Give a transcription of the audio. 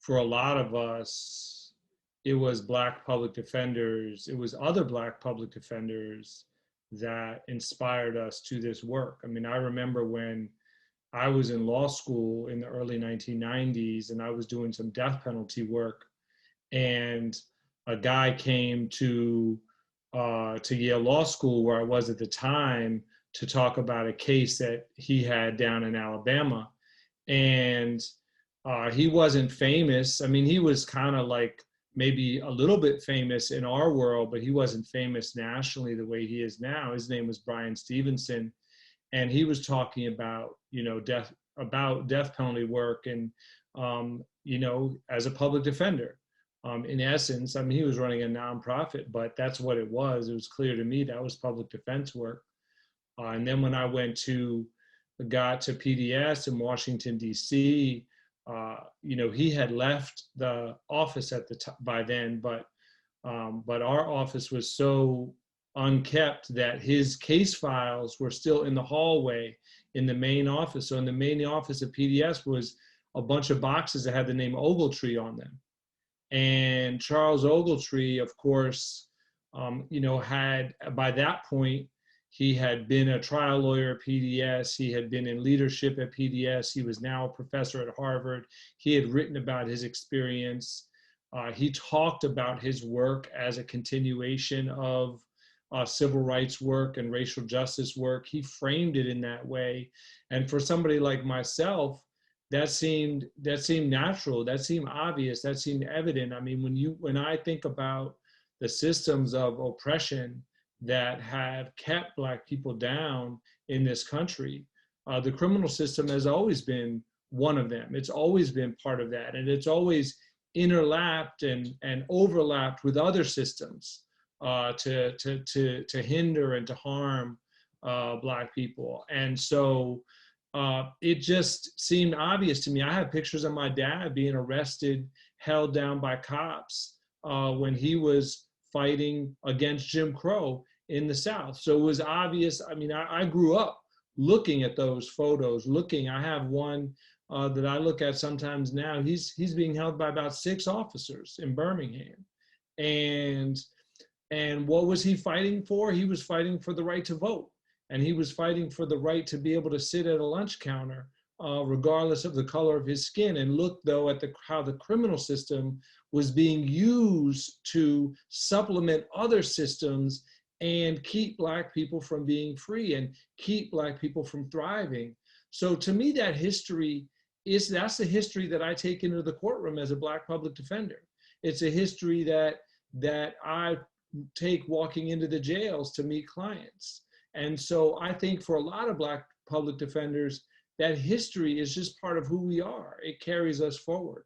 for a lot of us, it was Black public defenders, it was other Black public defenders that inspired us to this work. I mean, I remember when I was in law school in the early 1990s and I was doing some death penalty work, and a guy came to Yale Law School, where I was at the time, to talk about a case that he had down in Alabama. And he wasn't famous. I mean, he was kind of like maybe a little bit famous in our world, but he wasn't famous nationally the way he is now. His name was Brian Stevenson, and he was talking about, death penalty work, and as a public defender. In essence, I mean, he was running a nonprofit, but that's what it was. It was clear to me that was public defense work. And then when I got to PDS in Washington, D.C., he had left the office by then, but our office was so unkept that his case files were still in the hallway in the main office. So in the main office of PDS was a bunch of boxes that had the name Ogletree on them. And Charles Ogletree, of course, had, by that point, he had been a trial lawyer at PDS. He had been in leadership at PDS. He was now a professor at Harvard. He had written about his experience. He talked about his work as a continuation of civil rights work and racial justice work. He framed it in that way. And for somebody like myself, that seemed natural, that seemed obvious, that seemed evident. I mean, when I think about the systems of oppression that have kept Black people down in this country, the criminal system has always been one of them. It's always been part of that, and it's always interlapped and overlapped with other systems to hinder and to harm Black people. And so it just seemed obvious to me. I have pictures of my dad being arrested, held down by cops when he was fighting against Jim Crow in the South. So it was obvious. I mean, I grew up looking at those photos, I have one that I look at sometimes now. He's being held by about 6 officers in Birmingham. And what was he fighting for? He was fighting for the right to vote. And he was fighting for the right to be able to sit at a lunch counter, regardless of the color of his skin. And look, though, at how the criminal system was being used to supplement other systems and keep Black people from being free and keep Black people from thriving. So to me, that history that's the history that I take into the courtroom as a Black public defender. It's a history that I take walking into the jails to meet clients. And so I think for a lot of Black public defenders, that history is just part of who we are. It carries us forward.